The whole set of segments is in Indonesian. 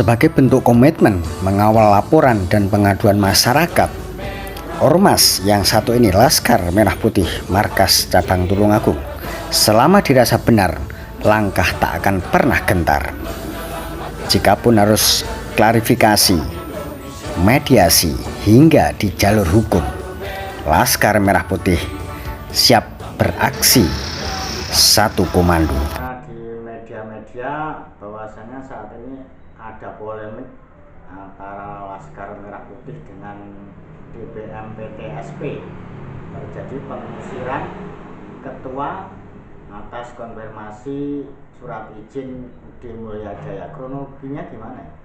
Sebagai bentuk komitmen mengawal laporan dan pengaduan masyarakat, Ormas yang satu ini, Laskar Merah Putih Markas Cabang Tulungagung, selama dirasa benar, langkah tak akan pernah gentar. Jikapun harus klarifikasi, mediasi, hingga di jalur hukum, Laskar Merah Putih siap beraksi satu komando. Di media-media bahwasanya saat ini ada polemik antara Laskar Merah Putih dengan DPM PTSP. Terjadi pengusiran ketua atas konfirmasi surat izin UD Mulya Jaya. Kronologinya gimana?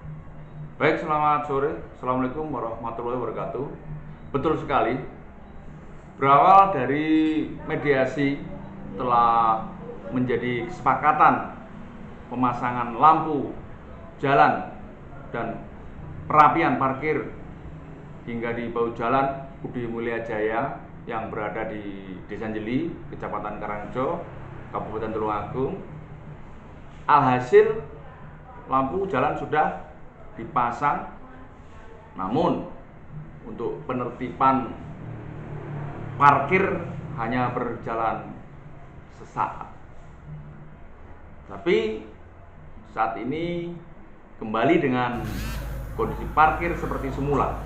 Baik, selamat sore. Assalamualaikum warahmatullahi wabarakatuh. Betul sekali. Berawal dari mediasi telah menjadi kesepakatan pemasangan lampu jalan dan perapian parkir hingga di bahu jalan UD Mulya Jaya yang berada di Desa Jeli, Kecamatan Karangrejo, Kabupaten Tulungagung. Alhasil lampu jalan sudah dipasang, namun untuk penertiban parkir hanya berjalan sesaat. Tapi saat ini kembali dengan kondisi parkir seperti semula,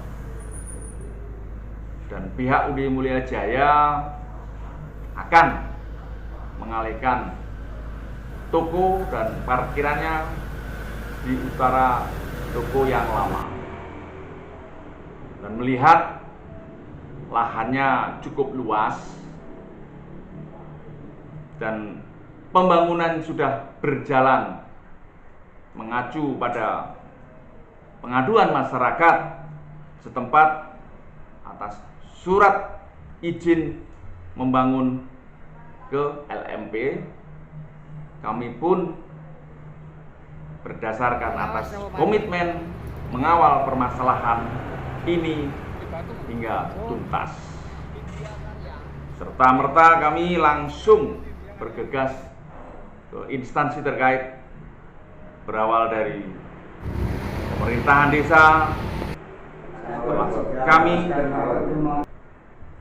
dan pihak UD Mulya Jaya akan mengalihkan toko dan parkirannya di utara toko yang lama. Dan melihat lahannya cukup luas dan pembangunan sudah berjalan mengacu pada pengaduan masyarakat setempat atas surat izin membangun ke LMP, kami pun berdasarkan atas komitmen mengawal permasalahan ini hingga tuntas. Serta merta kami langsung bergegas ke instansi terkait, berawal dari pemerintahan desa. Setelah kami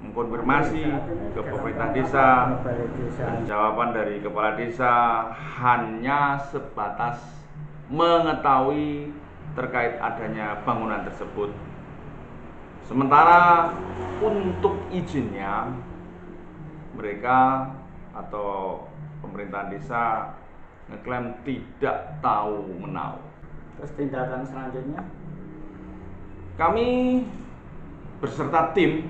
mengkonfirmasi ke pemerintah desa, dan jawaban dari kepala desa hanya sebatas mengetahui terkait adanya bangunan tersebut. Sementara untuk izinnya, mereka atau pemerintahan desa ngeklaim tidak tahu menau. Terus tindakan selanjutnya? Kami beserta tim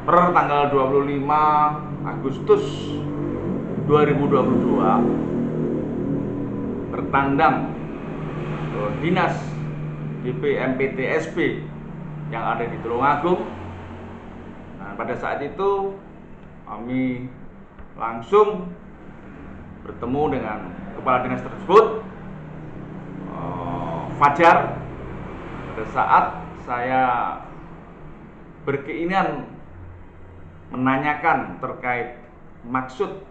per tanggal 25 Agustus 2022 bertandang ke Dinas DPM PTSP yang ada di Tulungagung. Nah, pada saat itu kami langsung bertemu dengan kepala dinas tersebut, Fajar. Pada saat saya berkeinginan menanyakan terkait maksud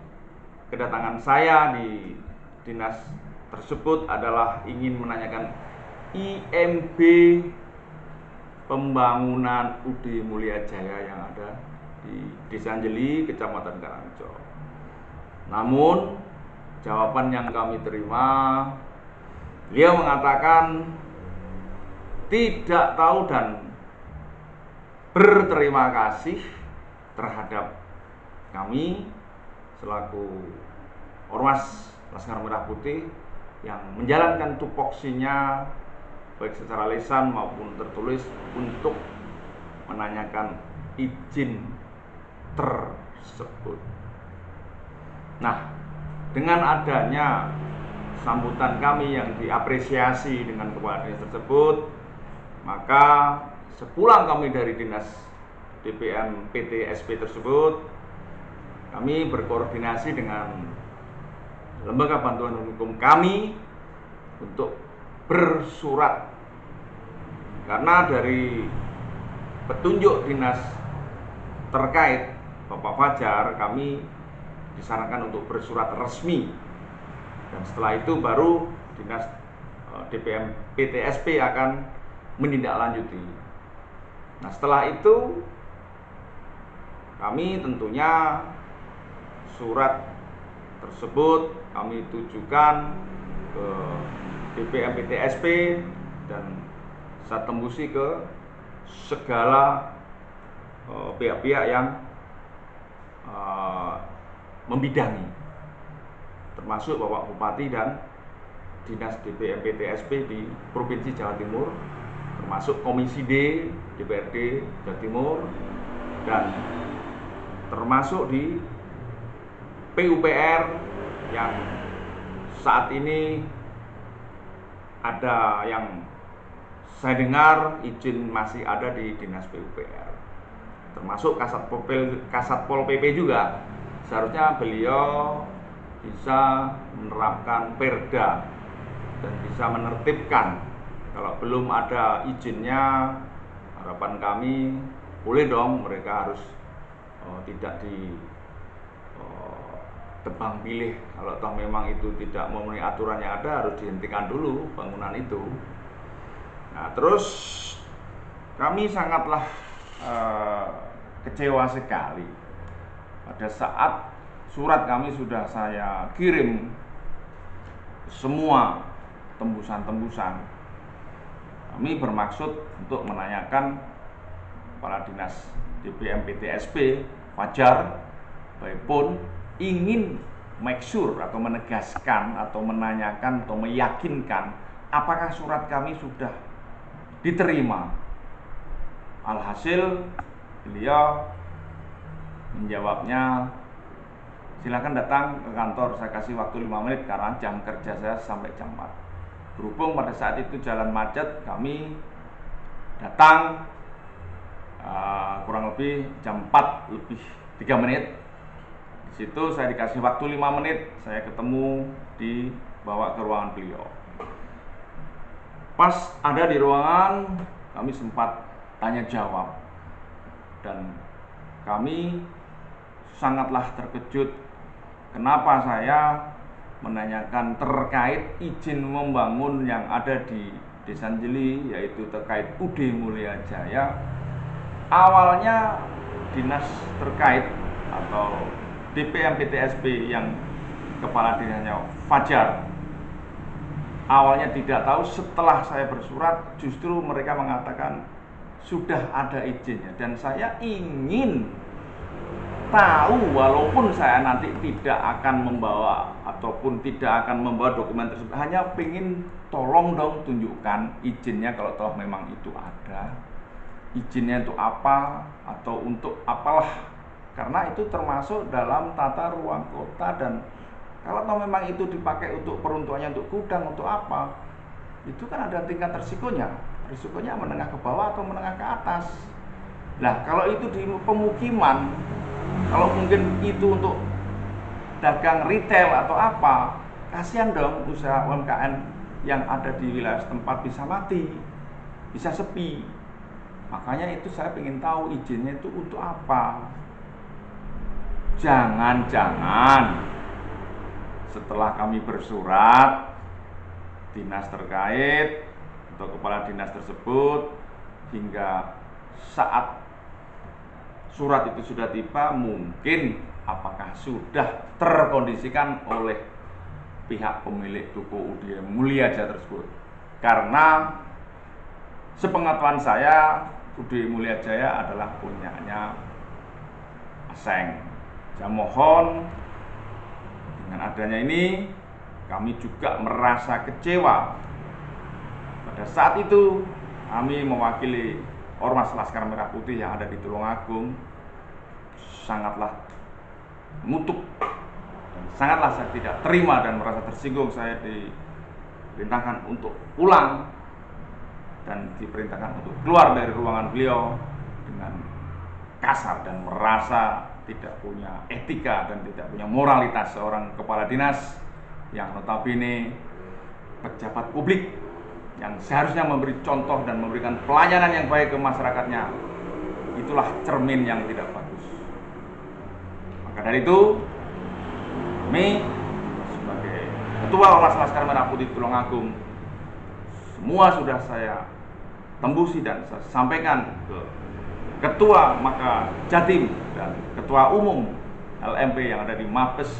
kedatangan saya di dinas tersebut adalah ingin menanyakan IMB pembangunan UD Mulya Jaya yang ada di Desa Jeli, Kecamatan Karangrejo. Namun jawaban yang kami terima, beliau mengatakan tidak tahu dan berterima kasih terhadap kami selaku Ormas Laskar Merah Putih yang menjalankan tupoksinya baik secara lisan maupun tertulis untuk menanyakan izin tersebut. Nah, dengan adanya sambutan kami yang diapresiasi dengan kepala dinas tersebut, maka sepulang kami dari dinas DPM PTSP tersebut, kami berkoordinasi dengan lembaga bantuan hukum kami untuk bersurat, karena dari petunjuk dinas terkait Bapak Fajar, kami disarankan untuk bersurat resmi, dan setelah itu baru dinas DPM PTSP akan menindaklanjuti. Nah, setelah itu kami tentunya surat tersebut kami tujukan ke DPM PTSP dan saya tembusi ke segala pihak-pihak yang membidangi, termasuk Bapak Bupati dan Dinas DPM PTSP di Provinsi Jawa Timur, termasuk Komisi D DPRD Jawa Timur, dan termasuk di PUPR yang saat ini ada yang saya dengar izin masih ada di Dinas PUPR, termasuk Kasatpol PP juga. Seharusnya beliau bisa menerapkan perda dan bisa menertibkan. Kalau belum ada izinnya, harapan kami boleh dong mereka harus tidak tebang pilih. Kalau toh memang itu tidak memenuhi aturan yang ada, harus dihentikan dulu bangunan itu. Nah, terus kami sangatlah kecewa sekali pada saat surat kami sudah saya kirim semua tembusan-tembusan. Kami bermaksud untuk menanyakan Kepala Dinas DPM PTSP Fajar Baipun ingin make sure atau menegaskan atau menanyakan atau meyakinkan apakah surat kami sudah diterima. Alhasil beliau menjawabnya, silakan datang ke kantor, saya kasih waktu 5 menit karena jam kerja saya sampai jam 4. Berhubung pada saat itu jalan macet, kami datang kurang lebih jam 4 lebih 3 menit. Di situ saya dikasih waktu 5 menit, saya ketemu, dibawa ke ruangan beliau. Pas ada di ruangan, kami sempat tanya jawab dan kami sangatlah terkejut kenapa saya menanyakan terkait izin membangun yang ada di Desa Anjeli, yaitu terkait UD Mulia Jaya. Awalnya dinas terkait atau DPM PTSP yang kepala dinasnya Fajar awalnya tidak tahu. Setelah saya bersurat, justru mereka mengatakan sudah ada izinnya, dan saya ingin tahu, walaupun saya nanti tidak akan membawa ataupun tidak akan membawa dokumen tersebut, hanya pengen tolong dong tunjukkan izinnya kalau toh memang itu ada. Izinnya untuk apa atau untuk apalah, karena itu termasuk dalam tata ruang kota, dan kalau toh memang itu dipakai untuk peruntukannya untuk gudang, untuk apa, itu kan ada tingkat risikonya menengah ke bawah atau menengah ke atas. Nah, kalau itu di pemukiman, kalau mungkin itu untuk dagang retail atau apa, kasihan dong usaha UMKM yang ada di wilayah setempat bisa mati, bisa sepi. Makanya itu saya ingin tahu izinnya itu untuk apa. Jangan-jangan setelah kami bersurat dinas terkait atau kepala dinas tersebut, hingga saat surat itu sudah tiba, mungkin apakah sudah terkondisikan oleh pihak pemilik toko UD Mulia Jaya tersebut. Karena sepengetahuan saya, UD Mulia Jaya adalah punyanya Aseng. Saya mohon dengan adanya ini, kami juga merasa kecewa. Pada saat itu kami mewakili Ormas Laskar Merah Putih yang ada di Tulungagung, sangatlah mengutuk dan sangatlah saya tidak terima dan merasa tersinggung. Saya diperintahkan untuk pulang dan diperintahkan untuk keluar dari ruangan beliau dengan kasar dan merasa tidak punya etika dan tidak punya moralitas seorang kepala dinas yang notabene pejabat publik yang seharusnya memberi contoh dan memberikan pelayanan yang baik ke masyarakatnya. Itulah cermin yang tidak bagus. Maka dari itu, kami sebagai Ketua Ormas Laskar Merah Putih Tulungagung semua sudah saya tembusi dan saya sampaikan ke Ketua Maka Jatim dan Ketua Umum LMP yang ada di Mabes,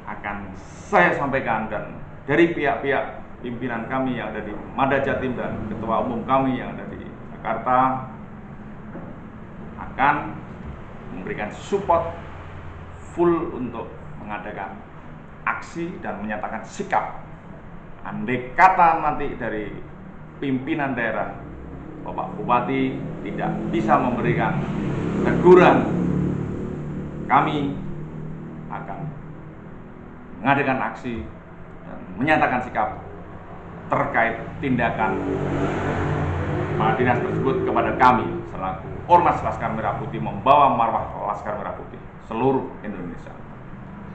akan saya sampaikan, dan dari pihak-pihak pimpinan kami yang ada di Mada Jatim dan Ketua Umum kami yang ada di Jakarta akan memberikan support full untuk mengadakan aksi dan menyatakan sikap. Andai kata nanti dari pimpinan daerah, Bapak Bupati tidak bisa memberikan teguran, kami akan mengadakan aksi dan menyatakan sikap terkait tindakan kepala dinas tersebut kepada kami selaku Ormas Laskar Merah Putih, membawa marwah Laskar Merah Putih seluruh Indonesia.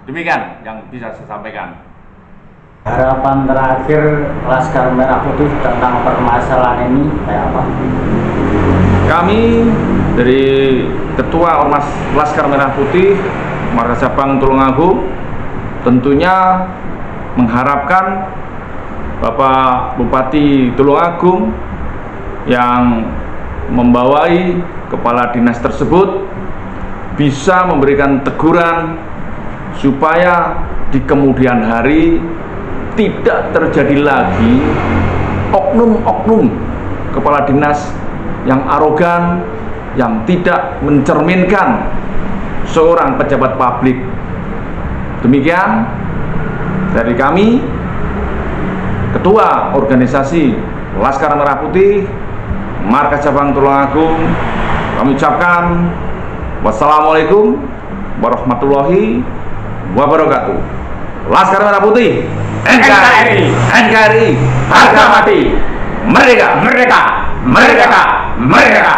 Demikian yang bisa saya sampaikan. Harapan terakhir Laskar Merah Putih tentang permasalahan ini kayak apa? Kami dari Ketua Ormas Laskar Merah Putih Markas Cabang Tulungagung tentunya mengharapkan Bapak Bupati Tulungagung yang membawai kepala dinas tersebut bisa memberikan teguran supaya di kemudian hari tidak terjadi lagi oknum-oknum kepala dinas yang arogan, yang tidak mencerminkan seorang pejabat publik. Demikian dari kami, Ketua Organisasi Laskar Merah Putih Markas Cabang Tulungagung, kami ucapkan wassalamualaikum warahmatullahi wabarakatuh. Laskar Merah Putih, NKRI, harga mati, merdeka, merdeka, merdeka, merdeka.